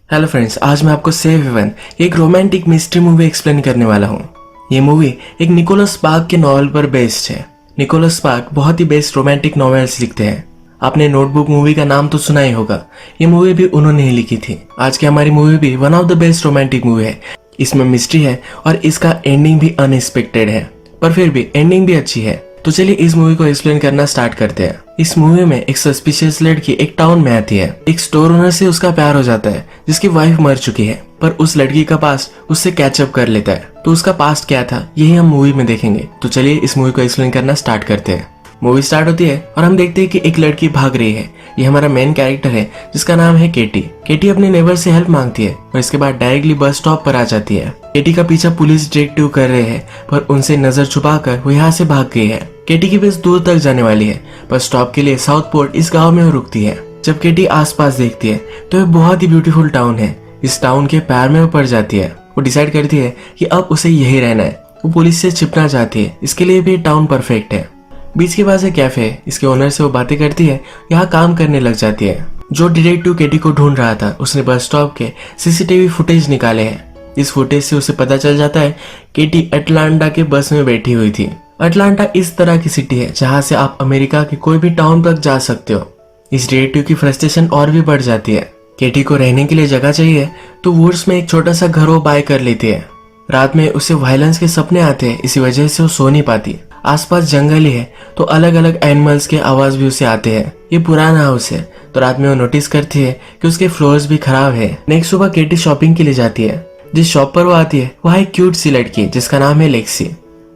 Hello friends, आज मैं आपको सेव हेवन एक रोमांटिक मिस्ट्री मूवी एक्सप्लेन करने वाला हूँ। ये मूवी एक निकोलस स्पार्क के नॉवेल पर बेस्ड है। निकोलस स्पार्क बहुत ही बेस्ट रोमांटिक नॉवेल्स लिखते हैं। आपने नोटबुक मूवी का नाम तो सुना ही होगा, ये मूवी भी उन्होंने ही लिखी थी। आज की हमारी मूवी भी one of the best romantic movie है। इसमें मिस्ट्री है और इसका एंडिंग भी अनएक्सपेक्टेड है, पर फिर भी एंडिंग भी अच्छी है। तो चलिए इस मूवी को एक्सप्लेन करना स्टार्ट करते हैं। इस मूवी में एक सस्पिशियस लड़की एक टाउन में आती है। एक स्टोर ओनर से उसका प्यार हो जाता है जिसकी वाइफ मर चुकी है, पर उस लड़की का पास्ट उससे कैचअप कर लेता है। तो उसका पास्ट क्या था यही हम मूवी में देखेंगे। तो चलिए इस मूवी को एक्सप्लेन करना स्टार्ट करते हैं। मूवी स्टार्ट होती है और हम देखते हैं कि एक लड़की भाग रही है। ये हमारा मेन कैरेक्टर है जिसका नाम है केटी। केटी अपने नेबर से हेल्प मांगती है और इसके बाद डायरेक्टली बस स्टॉप पर आ जाती है। केटी का पीछा पुलिस डिटेक्टिव कर रहे हैं, पर उनसे नजर छुपाकर वो यहाँ से भाग गई है। केटी की बस दूर तक जाने वाली है, पर स्टॉप के लिए साउथ पोर्ट इस गाँव में वो रुकती है। जब केटी आसपास देखती है तो ये बहुत ही ब्यूटीफुल टाउन है। इस टाउन के प्यार में वो पड़ जाती है। वो डिसाइड करती है कि अब उसे यही रहना है। वो पुलिस से छिपना चाहती है, इसके लिए भी टाउन परफेक्ट है। बीच के पास एक कैफे है, इसके ओनर से वो बातें करती है, यहाँ काम करने लग जाती है। जो डिटेक्टिव केटी को ढूंढ रहा था उसने बस स्टॉप के सीसीटीवी फुटेज निकाले हैं। इस फुटेज से उसे पता चल जाता है केटी अटलांटा के बस में बैठी हुई थी। अटलांटा इस तरह की सिटी है जहाँ से आप अमेरिका के कोई भी टाउन तक जा सकते हो। इस डिटेक्टिव की फ्रस्ट्रेशन और भी बढ़ जाती है। केटी को रहने के लिए जगह चाहिए तो वुड्स में एक छोटा सा घर वो बाय कर लेती है। रात में उसे वायलेंस के सपने आते हैं, इसी वजह से वो सो नहीं पाती। आसपास जंगल ही है तो अलग अलग एनिमल्स के आवाज भी उसे आते हैं। ये पुराना हाउस है तो रात में वो नोटिस करती है कि उसके फ्लोर्स भी खराब है। नेक्स्ट सुबह केटी शॉपिंग के लिए जाती है। जिस शॉप पर वो आती है वहाँ एक क्यूट सी लड़की जिसका नाम है लेक्सी।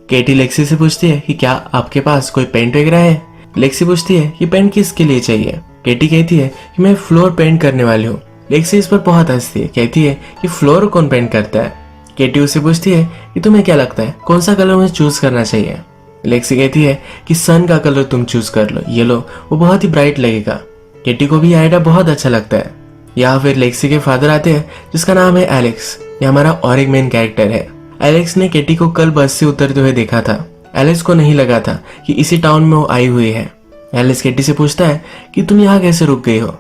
केटी लेक्सी से पूछती है कि क्या आपके पास कोई पेंट वगैरह है। लेक्सी पूछती है कि पेंट किसके लिए चाहिए। केटी कहती है कि मैं फ्लोर पेंट करने वाली हूँ। लेक्सी इस पर बहुत हंसती है, कहती है कि फ्लोर कौन पेंट करता है। केटी उससे पूछती है कि तुम्हें क्या लगता है कौन सा कलर मुझे चूज करना चाहिए। लेक्सी कहती है कि सन का कलर तुम चूज कर लो, ये लो, वो बहुत ही ब्राइट लगेगा। केटी को भी आइडिया बहुत अच्छा लगता है। यहाँ फिर लेक्सी के फादर आते हैं जिसका नाम है एलेक्स। ये हमारा और एक मेन कैरेक्टर है। एलेक्स ने केटी को कल बस से उतरते हुए देखा था। एलेक्स को नहीं लगा था कि इसी टाउन में वो आई हुई है। एलेक्स केटी से पूछता है कि तुम यहाँ कैसे रुक गई हो।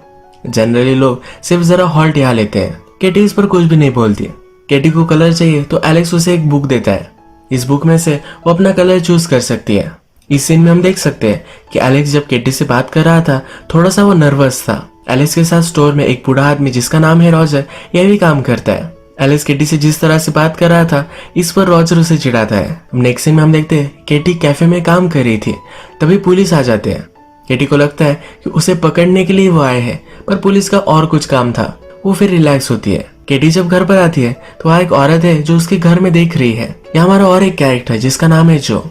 जनरली लोग सिर्फ जरा हॉल्ट यहाँ लेते हैं। केटी इस पर कुछ भी नहीं बोलती। केटी को कलर चाहिए तो एलेक्स उसे एक बुक देता है। इस बुक में से वो अपना कलर चूज कर सकती है। इस सीन में हम देख सकते हैं कि एलेक्स जब केटी से बात कर रहा था थोड़ा सा वो नर्वस था। एलेक्स के साथ स्टोर में एक बूढ़ा आदमी जिसका नाम है रॉजर, यह भी काम करता है। एलेक्स केटी से जिस तरह से बात कर रहा था इस पर रॉजर उसे चिढ़ाता है। नेक्स्ट सीन में हम देखते हैं केटी कैफे में काम कर रही थी, तभी पुलिस आ जाते हैं। केटी को लगता है कि उसे पकड़ने के लिए वो आए हैं, पर पुलिस का और कुछ काम था। वो फिर रिलैक्स होती है। केटी जब घर पर आती है तो वहाँ एक औरत है जो उसके घर में देख रही है। यहाँ हमारा और एक कैरेक्टर है जिसका नाम है जो।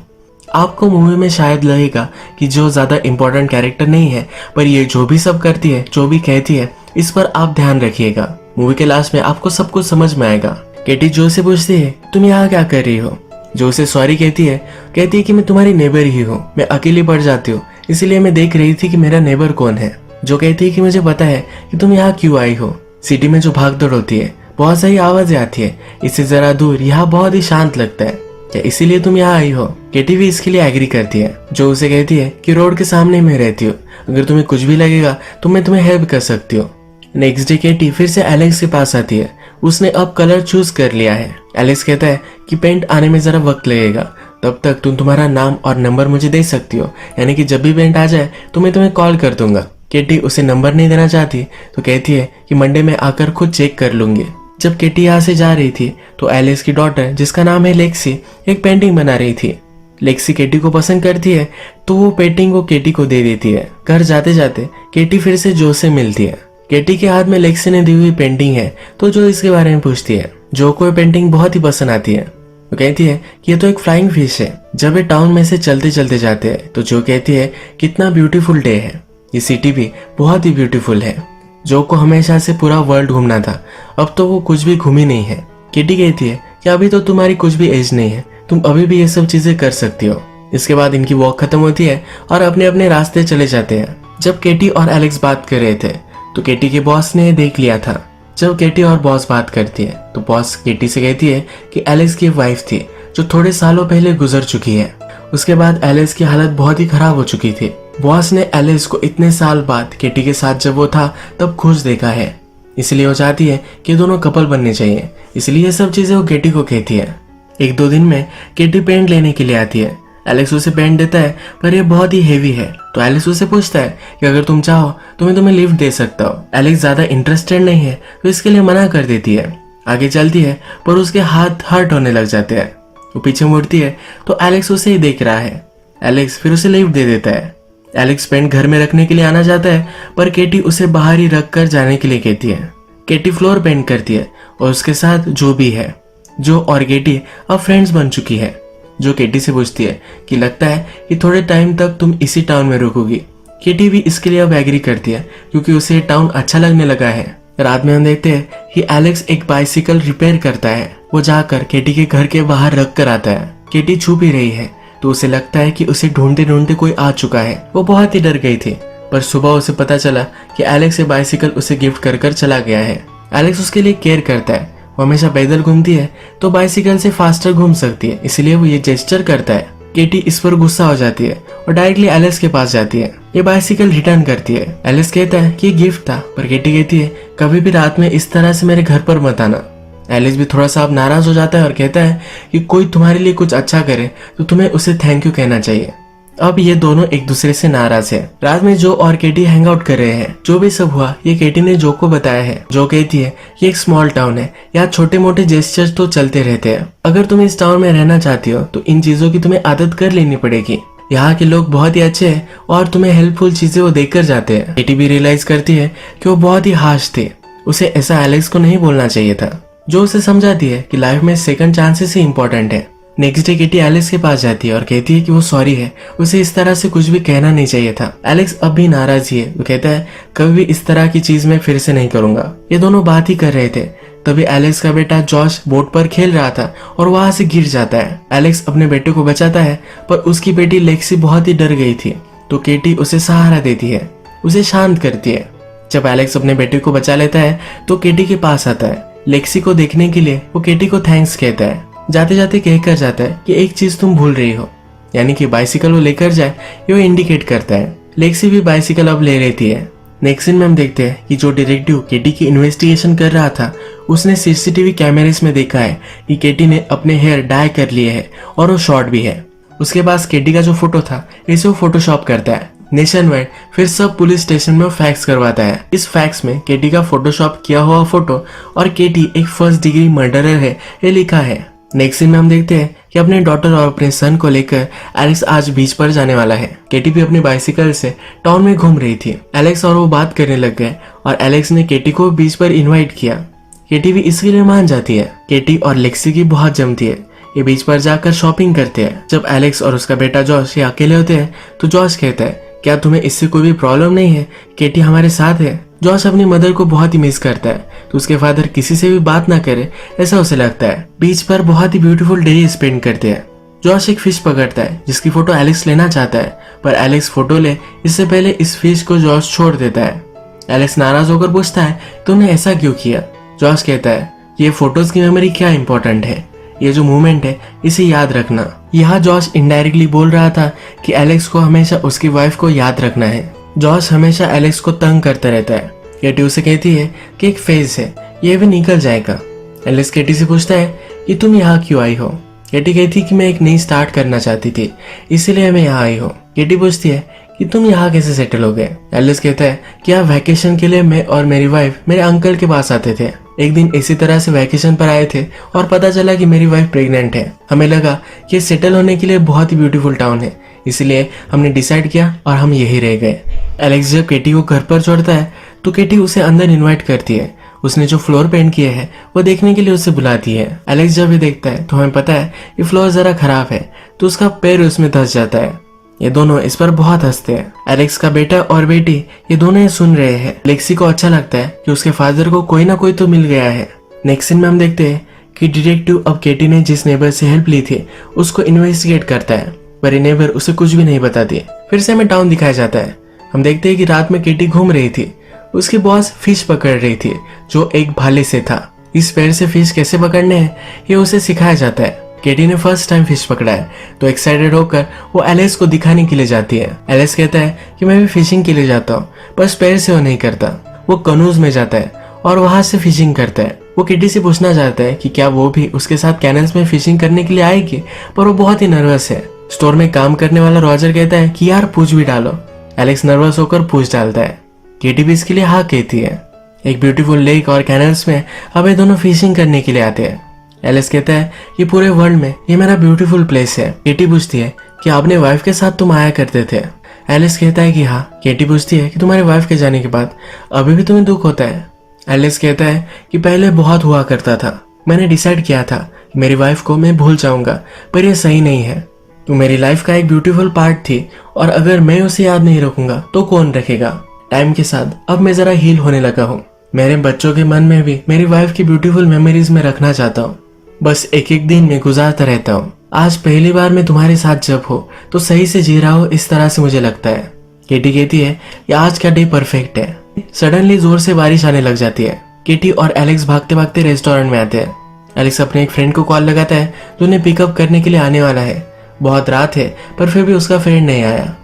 आपको मूवी में शायद लगेगा कि जो ज्यादा इम्पोर्टेंट कैरेक्टर नहीं है, पर ये जो भी सब करती है, जो भी कहती है, इस पर आप ध्यान रखिएगा। मूवी के लास्ट में आपको सब कुछ समझ में आएगा। केटी जो से पूछती है तुम यहाँ क्या कर रही हो। जो उसे सॉरी कहती है कि मैं तुम्हारी नेबर ही हूँ, मैं अकेली पड़ जाती हूँ, इसीलिए मैं देख रही थी कि मेरा नेबर कौन है। जो कहती है कि मुझे पता है कि तुम यहाँ क्यों आई हो। सिटी में जो भागदौड़ होती है, बहुत सारी आवाजें आती है, इससे जरा दूर यहाँ बहुत ही शांत लगता है, क्या इसीलिए तुम यहाँ आई हो। केटी भी इसके लिए एग्री करती है। जो उसे कहती है कि रोड के सामने मैं रहती हूँ, अगर तुम्हें कुछ भी लगेगा तो मैं तुम्हें हेल्प कर सकती हूँ। नेक्स्ट डे केटी फिर से एलेक्स के पास आती है। उसने अब कलर चूज कर लिया है। एलेक्स कहता है कि पेंट आने में जरा वक्त लगेगा, तब तक तुम तुम्हारा नाम और नंबर मुझे दे सकती हो, यानी कि जब भी पेंट आ जाए तो मैं तुम्हें कॉल कर दूंगा। केटी उसे नंबर नहीं देना चाहती तो कहती है कि मंडे में आकर खुद चेक कर लूंगी। जब केटी यहाँ से जा रही थी तो एलेक्स की डॉटर जिसका नाम है लेक्सी एक पेंटिंग बना रही थी। लेक्सी केटी को पसंद करती है तो वो पेंटिंग वो केटी को दे देती है। घर जाते जाते केटी फिर से जो से मिलती है। केटी के हाथ में लेक्सी ने दी हुई पेंटिंग है तो जो इसके बारे में पूछती है। जो को पेंटिंग बहुत ही पसंद आती है। वो कहती है कि ये तो एक फ्लाइंग फिश है। जब ये टाउन में से चलते चलते जाते हैं तो जो कहती है कितना ब्यूटीफुल डे है, ये सिटी भी बहुत ही ब्यूटीफुल है। जो को हमेशा से पूरा वर्ल्ड घूमना था, अब तो वो कुछ भी घूमी नहीं है। केटी कहती है कि अभी तो तुम्हारी कुछ भी एज नहीं है, तुम अभी भी ये सब चीजें कर सकती हो। इसके बाद इनकी वॉक खत्म होती है और अपने अपने रास्ते चले जाते हैं। जब केटी और एलेक्स बात कर रहे थे तो केटी के बॉस ने देख लिया था। जब केटी और बॉस बात करती है तो बॉस केटी से कहती है कि एलेक्स की वाइफ थी जो थोड़े सालों पहले गुजर चुकी है। उसके बाद एलेक्स की हालत बहुत ही खराब हो चुकी थी। बॉस ने एलेक्स को इतने साल बाद केटी के साथ जब वो था तब खुश देखा है। इसलिए वो चाहती है कि दोनों कपल बनने चाहिए, इसलिए ये सब चीजें वो केटी को कहती है। एक दो दिन में केटी पेंट लेने के लिए आती है। एलेक्स उसे पेंट देता है पर यह बहुत ही हेवी है, तो एलेक्स उसे पूछता है कि अगर तुम चाहो तो मैं तुम्हें लिफ्ट दे सकता हूँ। एलेक्स ज्यादा इंटरेस्टेड नहीं है तो इसके लिए मना कर देती है। आगे चलती है पर उसके हाथ हर्ट होने लग जाते हैं। वो पीछे मुड़ती है तो एलेक्स उसे ही देख रहा है। एलेक्स फिर उसे लिफ्ट दे देता है। एलेक्स पेंट घर में रखने के लिए आना चाहता है पर केटी उसे बाहर ही रख कर जाने के लिए कहती है। केटी फ्लोर पेंट करती है और उसके साथ जो भी है। जो और केटी अब फ्रेंड्स बन चुकी है। जो केटी से पूछती है कि लगता है कि थोड़े टाइम तक तुम इसी टाउन में रुकोगी। केटी भी इसके लिए अब एग्री करती है क्योंकि उसे ये टाउन अच्छा लगने लगा है। रात में हम देखते हैं कि एलेक्स एक बाइसिकल रिपेयर करता है। वो जाकर केटी के घर के बाहर रख कर आता है। केटी छुप ही रही है तो उसे लगता है कि उसे ढूंढते ढूंढते कोई आ चुका है। वो बहुत ही डर गई थी पर सुबह उसे पता चला कि एलेक्स ये बाइसिकल उसे गिफ्ट कर कर चला गया है। एलेक्स उसके लिए केयर करता है। वो हमेशा पैदल घूमती है तो बाइसिकल से फास्टर घूम सकती है, इसलिए वो ये जेस्चर करता है। केटी इस पर गुस्सा हो जाती है और डायरेक्टली एलेक्स के पास जाती है। ये बाइसिकल रिटर्न करती है। एलेक्स कहता है कि ये गिफ्ट था, पर केटी कहती है कभी भी रात में इस तरह से मेरे घर पर मत आना। एलेक्स भी थोड़ा सा अब नाराज हो जाता है और कहता है कि कोई तुम्हारे लिए कुछ अच्छा करे तो तुम्हें उसे थैंक यू कहना चाहिए। अब ये दोनों एक दूसरे से नाराज है। रात में जो और केटी हैंग आउट कर रहे हैं। जो भी सब हुआ ये केटी ने जो को बताया है। जो कहती है ये एक स्मॉल टाउन है, यहाँ छोटे मोटे जेस्चर्स तो चलते रहते हैं। अगर तुम इस टाउन में रहना चाहती हो तो इन चीजों की तुम्हें आदत कर लेनी पड़ेगी। यहाँ के लोग बहुत ही अच्छे हैं और तुम्हें हेल्पफुल चीजें वो देकर जाते हैं। केटी भी रियलाइज करती है कि वो बहुत ही हार्श थे। उसे ऐसा एलेक्स को नहीं बोलना चाहिए था। जो उसे समझाती है कि लाइफ में सेकंड चांसेस ही इंपॉर्टेंट है। नेक्स्ट डे केटी एलेक्स के पास जाती है और कहती है कि वो सॉरी है, उसे इस तरह से कुछ भी कहना नहीं चाहिए था। एलेक्स अब भी नाराज ही है। वो कहता है कभी भी इस तरह की चीज मैं फिर से नहीं करूंगा। ये दोनों बात ही कर रहे थे तभी एलेक्स का बेटा जॉश बोट पर खेल रहा था और वहां से गिर जाता है। एलेक्स अपने बेटे को बचाता है पर उसकी बेटी लेक्सी बहुत ही डर गई थी तो केटी उसे सहारा देती है, उसे शांत करती है। जब एलेक्स अपने बेटे को बचा लेता है तो केटी के पास आता है। लेक्सी को देखने के लिए वो केटी को थैंक्स कहता है। जाते जाते कहकर जाता है कि एक चीज तुम भूल रही हो, यानी कि बाइसिकल वो लेकर जाए ये वो इंडिकेट करता है। लेक्सी भी बाइसिकल अब ले लेती है। नेक्स्ट सीन में हम देखते हैं कि जो डिटेक्टिव केटी की इन्वेस्टिगेशन कर रहा था उसने सीसीटीवी कैमरेस में देखा है कि केटी ने अपने हेयर डाई कर लिए है और वो शॉर्ट भी है। उसके पास केटी का जो फोटो था इसे वो फोटोशॉप करता है। नेशन वाइड फिर सब पुलिस स्टेशन में फैक्स करवाता है। इस फैक्स में केटी का फोटोशॉप किया हुआ फोटो और केटी एक फर्स्ट डिग्री मर्डरर है ये लिखा है। नेक्स्ट सीन में हम देखते हैं कि अपने डॉटर और अपने सन को लेकर एलेक्स आज बीच पर जाने वाला है। केटी भी अपनी बाइसिकल से टाउन में घूम रही थी। एलेक्स और वो बात करने लग गए और एलेक्स ने केटी को बीच पर इनवाइट किया। केटी भी इसके लिए मान जाती है। केटी और लेक्सी की बहुत जमती है। ये बीच पर जाकर शॉपिंग करते हैं। जब एलेक्स और उसका बेटा जॉश ये अकेले होते हैं तो जॉश कहता है क्या तुम्हें इससे कोई भी प्रॉब्लम नहीं है, केटी हमारे साथ है। जॉश अपनी मदर को बहुत ही मिस करता है तो उसके फादर किसी से भी बात ना करे ऐसा उसे लगता है। बीच पर बहुत ही ब्यूटीफुल डे स्पेंड करते हैं। जॉश एक फिश पकड़ता है जिसकी फोटो एलेक्स लेना चाहता है पर एलेक्स फोटो ले इससे पहले इस फिश को जॉश छोड़ देता है। एलेक्स नाराज होकर पूछता है तुमने ऐसा क्यों किया। जॉश कहता है ये फोटोज की मेमोरी क्या इंपॉर्टेंट है, ये जो मूवमेंट है इसे याद रखना। यहाँ जॉश इनडायरेक्टली बोल रहा था कि एलेक्स को हमेशा उसकी वाइफ को याद रखना है। जॉश हमेशा एलेक्स को तंग करता रहता है। केटी उसे कहती है कि एक फेज है, ये भी निकल जाएगा। एलेक्स केटी से पूछता है कि तुम यहाँ क्यों आई हो। केटी कहती कि मैं एक नई स्टार्ट करना चाहती थी इसीलिए मैं यहाँ आई हूँ। केटी पूछती है कि तुम यहाँ कैसे सेटल हो गए। एलेक्स कहता है कि यहाँ वैकेशन के लिए मैं और मेरी वाइफ मेरे अंकल के पास आते थे। एक दिन इसी तरह से वैकेशन पर आए थे और पता चला कि मेरी वाइफ प्रेग्नेंट है। हमें लगा कि सेटल होने के लिए बहुत ही ब्यूटीफुल टाउन है इसलिए हमने डिसाइड किया और हम यही रह गए। एलेक्स जब केटी को घर पर छोड़ता है तो केटी उसे अंदर इनवाइट करती है। उसने जो फ्लोर पेंट किए है वो देखने के लिए उसे बुलाती है। एलेक्स जब ये देखता है तो हमें पता है कि फ्लोर जरा खराब है तो उसका पैर उसमें धंस जाता है। ये दोनों इस पर बहुत हंसते हैं। एलेक्स का बेटा और बेटी ये दोनों ये सुन रहे हैं। लेक्सी को अच्छा लगता है कि उसके फादर को कोई ना कोई तो मिल गया है। नेक्स्ट सीन में हम देखते हैं कि डिटेक्टिव अब केटी ने जिस नेबर से हेल्प ली थी उसको इन्वेस्टिगेट करता है पर ये नेबर उसे कुछ भी नहीं बताती। फिर से हमें टाउन दिखाया जाता है। हम देखते हैं कि रात में केटी घूम रही थी। उसकी बॉस फिश पकड़ रही थी जो एक भाले से था। इस पैर से फिश कैसे पकड़ने हैं ये उसे सिखाया जाता है। केटी ने फर्स्ट टाइम फिश पकड़ा है तो एक्साइटेड होकर वो एलेक्स को दिखाने के लिए जाती है। एलेक्स कहता है कि मैं भी फिशिंग के लिए जाता हूँ पर स्पेयर से वो नहीं करता। वो कनूज में जाता है और वहां से फिशिंग करता है। वो किटी से पूछना चाहता है कि क्या वो भी उसके साथ कैनल्स में फिशिंग करने के लिए आएगी, पर वो बहुत ही नर्वस है। स्टोर में काम करने वाला रॉजर कहता है कि यार पूछ भी डालो। एलेक्स नर्वस होकर पूछ डालता है। केटी भी इसके लिए हाँ कहती है। एक ब्यूटीफुल लेक और कैनल्स में अब ये दोनों फिशिंग करने के लिए आते हैं। एलेक्स कहता है कि पूरे वर्ल्ड में ये मेरा ब्यूटीफुल प्लेस है। केटी पूछती है कि आपने वाइफ के साथ तुम आया करते थे। एलेक्स कहता है कि हाँ। केटी पूछती है कि तुम्हारे वाइफ के जाने के बाद अभी भी तुम्हें दुख होता है। एलेक्स कहता है कि पहले बहुत हुआ करता था, मैंने डिसाइड किया था कि मेरी वाइफ को मैं भूल जाऊंगा, पर यह सही नहीं है। तो मेरी लाइफ का एक ब्यूटीफुल पार्ट थी और अगर मैं उसे याद नहीं रखूंगा तो कौन रखेगा। टाइम के साथ अब मैं जरा हील होने लगा हूँ। मेरे बच्चों के मन में भी मेरी वाइफ की ब्यूटीफुल मेमोरीज में रखना चाहता हूँ। बस एक एक दिन में गुजारता रहता हूँ। आज पहली बार मैं तुम्हारे साथ जब हो तो सही से जी रहा हो, इस तरह से मुझे लगता है। केटी कहती है कि आज का डे परफेक्ट है। सडनली जोर से बारिश आने लग जाती है। केटी और एलेक्स भागते भागते रेस्टोरेंट में आते हैं। एलेक्स अपने एक फ्रेंड को कॉल लगाता है जो उन्हें पिकअप करने के लिए आने वाला है। बहुत रात है पर फिर भी उसका फ्रेंड नहीं आया।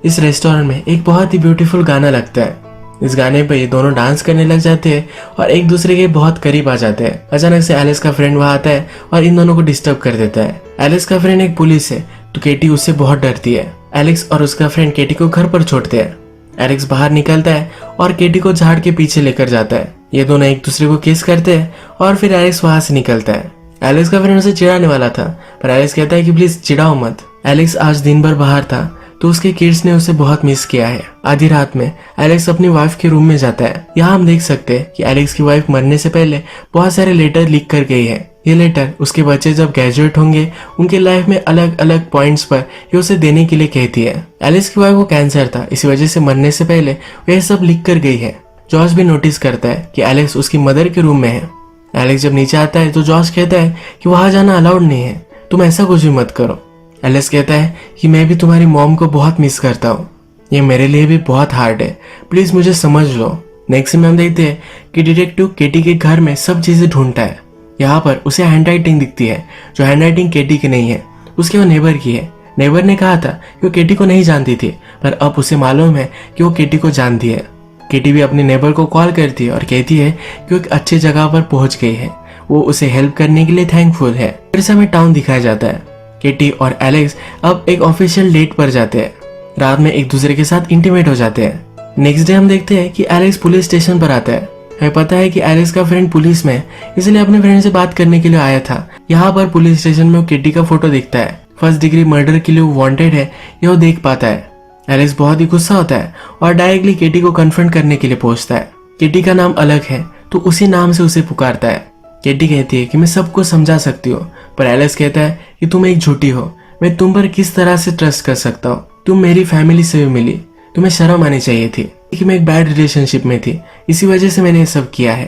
इस रेस्टोरेंट में एक बहुत ही ब्यूटीफुल गाना लगता है। इस गाने पे ये दोनों डांस करने लग जाते हैं और एक दूसरे के बहुत करीब आ जाते हैं। अचानक से एलेक्स का फ्रेंड वहां आता है और इन दोनों को डिस्टर्ब कर देता है। एलेक्स का फ्रेंड एक पुलिस है तो केटी उससे बहुत डरती है। एलेक्स और उसका फ्रेंड केटी को घर पर छोड़ते हैं। एलेक्स बाहर निकलता है और केटी को झाड़ के पीछे लेकर जाता है। ये दोनों एक दूसरे को किस करते हैं और फिर एलेक्स वहां से निकलता है। एलेक्स का फ्रेंड उसे चिढ़ाने वाला था पर एलेक्स कहता है कि प्लीज चिढ़ाओ मत। एलेक्स आज दिन भर बाहर था तो उसके किड्स ने उसे बहुत मिस किया है। आधी रात में एलेक्स अपनी वाइफ के रूम में जाता है। यहाँ हम देख सकते हैं कि एलेक्स की वाइफ मरने से पहले बहुत सारे लेटर लिख कर गई है। ये लेटर उसके बच्चे जब ग्रेजुएट होंगे उनके लाइफ में अलग अलग पॉइंट्स पर ये उसे देने के लिए कहती है। एलेक्स की वाइफ को कैंसर था, इसी वजह से मरने से पहले वह सब लिख कर गई है। जॉर्ज भी नोटिस करता है कि एलेक्स उसकी मदर के रूम में है। एलेक्स जब नीचे आता है तो जॉर्ज कहता है कि वहां जाना अलाउड नहीं है, तुम ऐसा कुछ भी मत करो। एलेक्स कहता है कि मैं भी तुम्हारी मॉम को बहुत मिस करता हूँ, ये मेरे लिए भी बहुत हार्ड है, प्लीज मुझे समझ लो। नेक्स्ट सीन में हम देखते हैं कि डिटेक्टिव केटी के घर में सब चीजें ढूंढता है। यहाँ पर उसे हैंडराइटिंग दिखती है जो हैंडराइटिंग केटी की नहीं है, उसके वो नेबर की है। नेबर ने कहा था कि वो केटी को नहीं जानती थी पर अब उसे मालूम है कि वो केटी को जानती है। केटी भी अपने नेबर को कॉल करती है और कहती है कि वो एक अच्छी जगह पर पहुंच गई है, वो उसे हेल्प करने के लिए थैंकफुल है। फिर से हमें टाउन दिखाया जाता है। केटी और एलेक्स अब एक ऑफिशियल डेट पर जाते हैं। रात में एक दूसरे के साथ इंटीमेट हो जाते हैं। नेक्स्ट डे हम देखते हैं कि एलेक्स पुलिस स्टेशन पर आता है। हमें पता है कि एलेक्स का फ्रेंड पुलिस में है, इसलिए अपने फ्रेंड से बात करने के लिए आया था। यहाँ पर पुलिस स्टेशन में वो केटी का फोटो दिखता है। फर्स्ट डिग्री मर्डर के लिए वो वांटेड है, ये वो देख पाता है। एलेक्स बहुत ही गुस्सा होता है और डायरेक्टली केटी को कन्फ्रंट करने के लिए पहुंचता है। केटी का नाम अलग है तो उसी नाम से उसे पुकारता है। केटी कहती है कि मैं सबको समझा सकती हूँ, पर एलेक्स कहता है कि तुम एक झूठी हो, मैं तुम पर किस तरह से ट्रस्ट कर सकता हूँ, तुम मेरी फैमिली से भी मिली, तुम्हें शर्म आनी चाहिए थी कि मैं एक बैड रिलेशनशिप में थी, इसी वजह से मैंने ये सब किया है।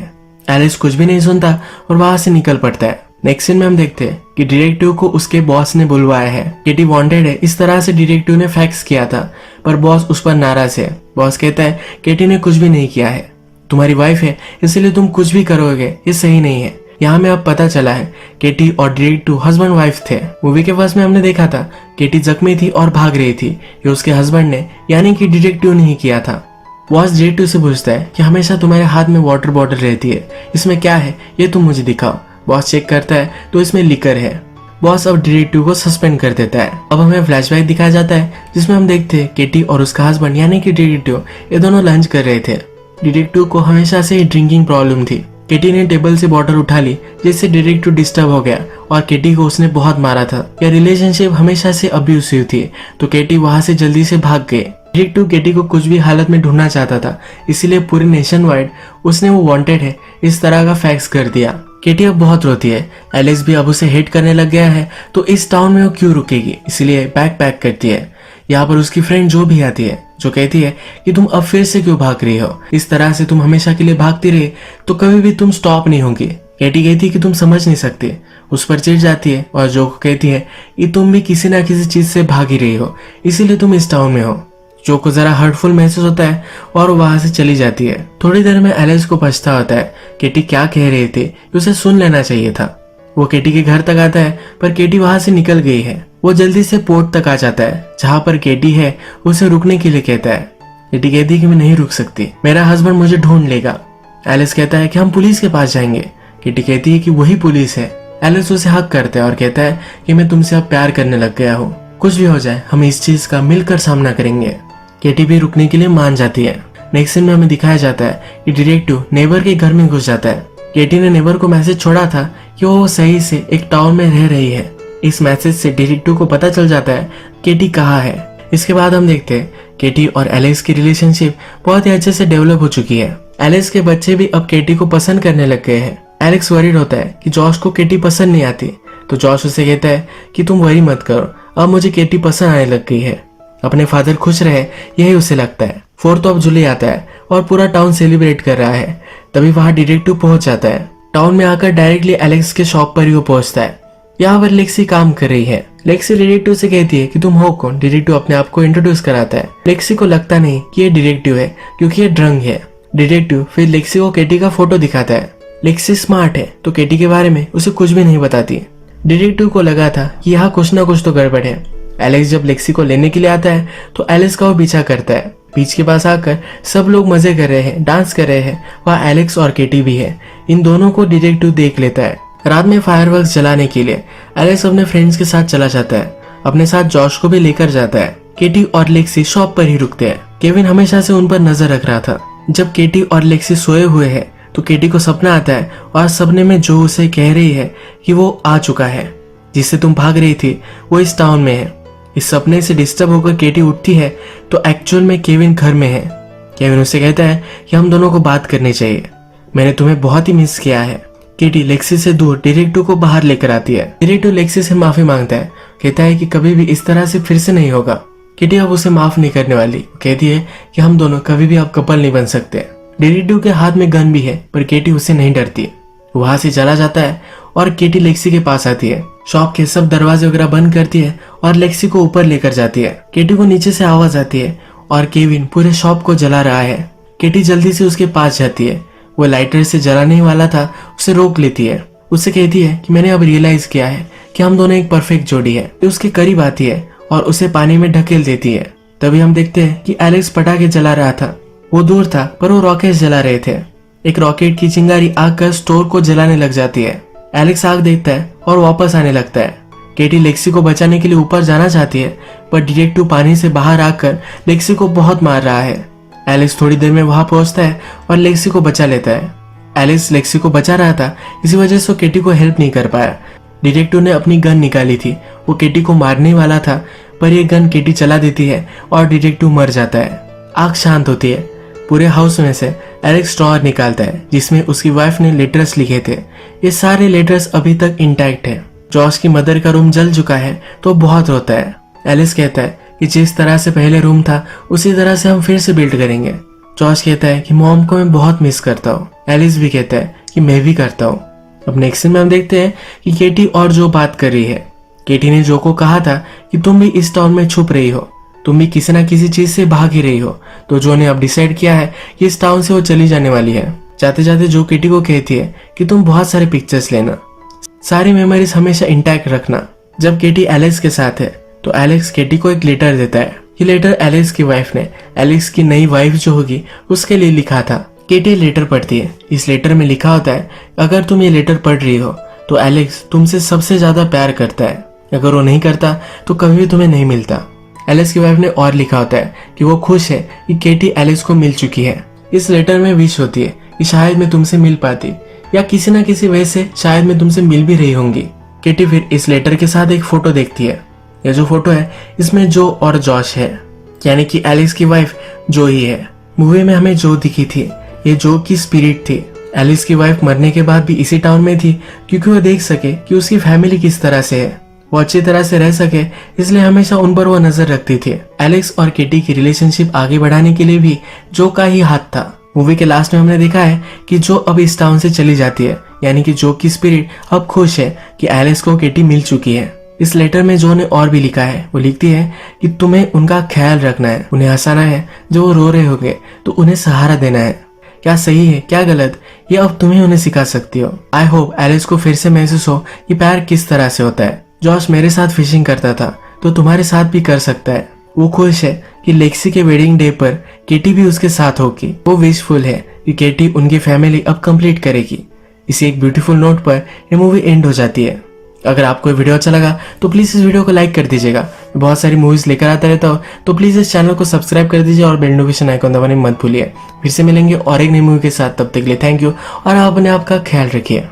एलेक्स कुछ भी नहीं सुनता और वहां से निकल पड़ता है। नेक्स्ट सीन में हम देखते हैं कि डिटेक्टिव को उसके बॉस ने बुलवाया है। केटी वांटेड है, इस तरह से डिटेक्टिव ने फैक्स किया था पर बॉस उस पर नाराज है। बॉस कहता है केटी ने कुछ भी नहीं किया है, तुम्हारी वाइफ है इसलिए तुम कुछ भी करोगे, ये सही नहीं है। यहाँ में अब पता चला है केटी और डिटेक्टिव हस्बैंड वाइफ थे। मूवी के फर्स्ट में हमने देखा था केटी जख्मी थी और भाग रही थी, ये उसके हस्बैंड ने यानी कि डिटेक्टिव ने ही किया था। बॉस डिटेक्टिव से पूछता है कि हमेशा तुम्हारे हाथ में वाटर बॉटल रहती है, इसमें क्या है ये तुम मुझे दिखाओ। बॉस चेक करता है तो इसमें लिकर है। बॉस अब डिटेक्टिव को सस्पेंड कर देता है। अब हमें फ्लैशबैक दिखाया जाता है जिसमें हम देखते हैं केटी और उसका हस्बैंड यानी कि डिटेक्टिव ये दोनों लंच कर रहे थे। डिटेक्टिव को हमेशा से ही ड्रिंकिंग प्रॉब्लम थी। केटी ने टेबल से बॉटल उठा ली जिससे डिटेक्टिव डिस्टर्ब हो गया और केटी को उसने बहुत मारा था। यह रिलेशनशिप हमेशा से अब्यूसिव थी तो केटी वहां से जल्दी से भाग गए। डिटेक्टिव केटी को कुछ भी हालत में ढूंढना चाहता था, इसीलिए पूरे नेशन वाइड उसने वो वांटेड है इस तरह का फैक्स कर दिया। केटी अब बहुत रोती है। एलेक्स भी अब उसे हेट करने लग गया है तो इस टाउन में वो क्यों रुकेगी, इसलिए बैग पैक करती है। यहाँ पर उसकी फ्रेंड जो भी आती है जो कहती है कि तुम अब फिर से क्यों भाग रही हो, इस तरह से तुम हमेशा के लिए भागती रही तो कभी भी तुम स्टॉप नहीं होगी। केटी कहती है कि तुम समझ नहीं सकते, उस पर चिढ़ जाती है और जो कहती है कि तुम भी किसी ना किसी चीज से भाग ही रही हो, इसीलिए तुम इस टाउन में हो। जो को जरा हर्टफुल महसूस होता है और वहां से चली जाती है। थोड़ी देर में एलेक्स को पछता होता है केटी क्या कह रही थी, उसे सुन लेना चाहिए था। वो केटी के घर तक आता है पर केटी वहां से निकल गई है। वो जल्दी से पोर्ट तक आ जाता है जहाँ पर केटी है, उसे रुकने के लिए कहता है। केटी कहती है कि मैं नहीं रुक सकती, मेरा हस्बैंड मुझे ढूंढ लेगा। एलिस कहता है कि हम पुलिस के पास जाएंगे। केटी कहती है कि वही पुलिस है। एलिस उसे हक करता है और कहता है कि मैं तुमसे अब प्यार करने लग गया हूँ, कुछ भी हो जाए हम इस चीज का मिलकर सामना करेंगे। केटी भी रुकने के लिए मान जाती है। नेक्स्ट सीन में हमें दिखाया जाता है कि डिटेक्टिव नेबर के घर में घुस जाता है। केटी ने नेबर को मैसेज छोड़ा था कि वो सही से एक टाउन में रह रही है। इस मैसेज से डिटेक्टिव को पता चल जाता है केटी कहाँ है। इसके बाद हम देखते हैं केटी और एलेक्स की रिलेशनशिप बहुत ही अच्छे से डेवलप हो चुकी है। एलेक्स के बच्चे भी अब केटी को पसंद करने लग गए हैं। एलेक्स वरीड होता है कि जॉश को केटी पसंद नहीं आती, तो जॉश उसे कहता है कि तुम वरी मत करो, अब मुझे केटी पसंद आने लग गई है। अपने फादर खुश रहे यही उसे लगता है। 4th ऑफ जुलाई आता है और पूरा टाउन सेलिब्रेट कर रहा है। तभी वहां डिटेक्टिव पहुंच जाता है। टाउन में आकर डायरेक्टली एलेक्स के शॉप पर ही वो पहुंचता है। यहाँ पर लेक्सी काम कर रही है। लेक्सी डिटेक्टिव से कहती है कि तुम हो कौन। डिटेक्टिव अपने आप को इंट्रोड्यूस कराता है। लेक्सी को लगता नहीं कि ये डिटेक्टिव है क्योंकि ये ड्रंक है। डिटेक्टिव फिर लेक्सी को केटी का फोटो दिखाता है। लेक्सी स्मार्ट है तो केटी के बारे में उसे कुछ भी नहीं बताती। डिटेक्टिव को लगा था कि यहाँ कुछ ना कुछ तो गड़बड़ है। एलेक्स जब लेक्सी को लेने के लिए आता है तो एलेक्स का वो पीछा करता है। बीच के पास आकर सब लोग मजे कर रहे हैं, डांस कर रहे हैं। वहाँ एलेक्स और केटी भी है। इन दोनों को डिटेक्टिव देख लेता है। रात में फायरवर्क्स जलाने के लिए एलेक्स अपने फ्रेंड्स के साथ चला जाता है। अपने साथ जॉश को भी लेकर जाता है। केटी और लेक्सी शॉप पर ही रुकते हैं। केविन हमेशा से उन पर नजर रख रहा था। जब केटी और लेक्सी सोए हुए हैं तो केटी को सपना आता है और सपने में जो उसे कह रही है कि वो आ चुका है, जिससे तुम भाग रही थी वो इस टाउन में है। इस सपने से डिस्टर्ब होकर केटी उठती है तो एक्चुअल में केविन घर में है। केविन उसे कहता है कि हम दोनों को बात करनी चाहिए, मैंने तुम्हें बहुत ही मिस किया है। केटी लेक्सी से दूर डिटेक्टिव को बाहर लेकर आती है। डिटेक्टिव लेक्सी से माफी मांगता है, कहता है कि कभी भी इस तरह से फिर से नहीं होगा। केटी अब उसे माफ नहीं करने वाली। कहती है कि हम दोनों कभी भी अब कपल नहीं बन सकते। डिटेक्टिव के हाथ में गन भी है पर केटी उससे नहीं डरती। वहां से चला जाता है और केटी लेक्सी के पास आती है। शॉप के सब दरवाजे वगैरह बंद करती है और लेक्सी को ऊपर लेकर जाती है। केटी को नीचे से आवाज आती है और केविन पूरे शॉप को जला रहा है। केटी जल्दी से उसके पास जाती है। वो लाइटर से जलाने ही वाला था, उसे रोक लेती है। उससे कहती है कि मैंने अब रियलाइज किया है कि हम दोनों एक परफेक्ट जोड़ी है। उसके करीब आती है और उसे पानी में ढकेल देती है। तभी हम देखते हैं कि एलेक्स पटाखे जला रहा था। वो दूर था पर वो रॉकेट जला रहे थे। एक रॉकेट की चिंगारी आग कर स्टोर को जलाने लग जाती है। एलेक्स आग देखता है और वापस आने लगता है। केटी लेक्सी को बचाने के लिए ऊपर जाना चाहती है पर डिटेक्टिव पानी से बाहर आकर लेक्सी को बहुत मार रहा है। एलेक्स थोड़ी देर में वहां पहुंचता है और लेक्सी को बचा लेता है। एलेक्स लेक्सी को बचा रहा था, इसी वजह से वो केटी को हेल्प नहीं कर पाया। डिटेक्टिव ने अपनी गन निकाली थी, वो केटी को मारने वाला था पर यह गन केटी चला देती है और डिटेक्टिव मर जाता है। आग शांत होती है। पूरे हाउस में से एलेक्स ड्रॉअर निकालता है जिसमें उसकी वाइफ ने लेटर्स लिखे थे। ये सारे लेटर्स अभी तक इंटैक्ट है। जॉश की मदर का रूम जल चुका है तो बहुत रोता है। एलिस कहता है कि जिस तरह से पहले रूम था उसी तरह से हम फिर से बिल्ड करेंगे। जॉश कहता है कि मॉम को मैं बहुत मिस करता हूँ। एलिस भी कहता है कि मैं भी करता हूँ। अब नेक्स्ट सीन में हम देखते हैं कि केटी और जो बात कर रही है। केटी ने जो को कहा था कि तुम भी इस टाउन में छुप रही हो, तुम भी किसी ना किसी चीज से भाग ही रही हो। तो जो ने अब डिसाइड किया है कि इस टाउन से वो चली जाने वाली है। जाते जाते जो केटी को कहती है कि तुम बहुत सारे पिक्चर्स लेना, सारी मेमोरीज हमेशा इंटैक्ट रखना। जब केटी एलेक्स के साथ है तो एलेक्स केटी को एक लेटर देता है। ये लेटर एलेक्स की वाइफ ने एलेक्स की नई वाइफ जो होगी उसके लिए लिखा था। केटी लेटर पढ़ती है। इस लेटर में लिखा होता है अगर तुम ये लेटर पढ़ रही हो तो एलेक्स तुमसे सबसे ज्यादा प्यार करता है, अगर वो नहीं करता तो कभी भी तुम्हें नहीं मिलता। एलेक्स की वाइफ ने और लिखा होता है कि वो खुश है कि केटी एलेक्स को मिल चुकी है। इस लेटर में विश होती है कि शायद मैं तुमसे मिल पाती या किसी न किसी वजह से शायद मैं तुमसे मिल भी रही होंगी। केटी फिर इस लेटर के साथ एक फोटो देखती है। यह जो फोटो है इसमें जो और जॉश है, यानी कि एलेक्स की वाइफ जो ही है। मूवी में हमें जो दिखी थी ये जो की स्पिरिट थी। एलेक्स की वाइफ मरने के बाद भी इसी टाउन में थी क्योंकि वो देख सके कि उसकी फैमिली किस तरह से है, वो अच्छी तरह से रह सके, इसलिए हमेशा उन पर वो नजर रखती थी। एलेक्स और केटी की रिलेशनशिप आगे बढ़ाने के लिए भी जो का ही हाथ था। मूवी के लास्ट में हमने देखा है कि जो अब इस टाउन से चली जाती है, यानी कि जो की स्पिरिट अब खुश है कि एलेक्स को केटी मिल चुकी है। इस लेटर में जो ने और भी लिखा है, वो लिखती है कि तुम्हें उनका ख्याल रखना है, उन्हें हंसाना है, जो वो रो रहे होंगे तो उन्हें सहारा देना है। क्या सही है क्या गलत ये अब तुम्हें उन्हें सिखा सकती हो। आई होप एलेक्स को फिर से महसूस हो कि प्यार किस तरह से होता है। जॉश मेरे साथ फिशिंग करता था तो तुम्हारे साथ भी कर सकता है। वो खुश है कि लेक्सी के वेडिंग डे पर केटी भी उसके साथ होगी। वो विशफुल है कि केटी उनकी फैमिली अब कंप्लीट करेगी। इसी एक ब्यूटीफुल नोट पर ये मूवी एंड हो जाती है। अगर आपको ये वीडियो अच्छा लगा तो प्लीज इस वीडियो को लाइक कर दीजिएगा। बहुत सारी मूवीज लेकर आता रहता हूँ, तो प्लीज इस चैनल को सब्सक्राइब कर दीजिए और बेल नोटिफिकेशन आइकन दबाने मत भूलिए। फिर से मिलेंगे और एक नई मूवी के साथ, तब तक के लिए थैंक यू और आप अपने आप का ख्याल रखिए।